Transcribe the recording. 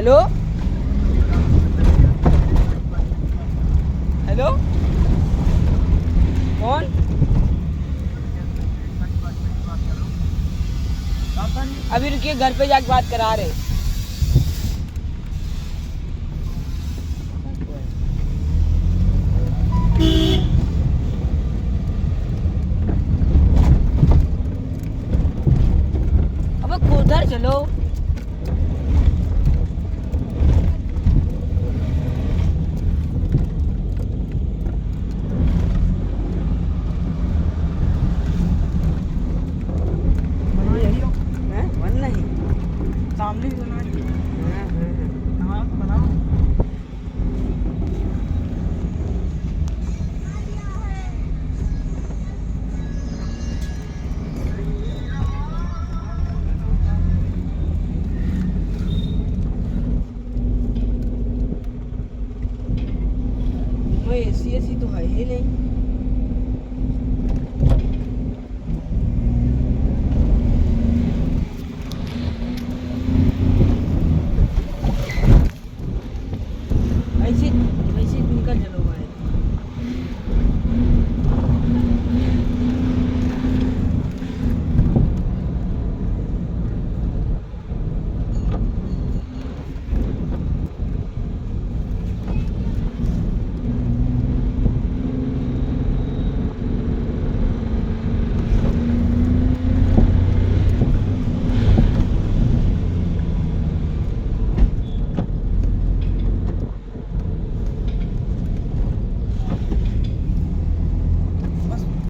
Hello hello कौन? अभी रुकिए, घर पे जाके बात करा रहे। अब उधर चलो। सामने भी बना रही है। हाँ। हाँ बनाओ। एसी तो है ही नहीं।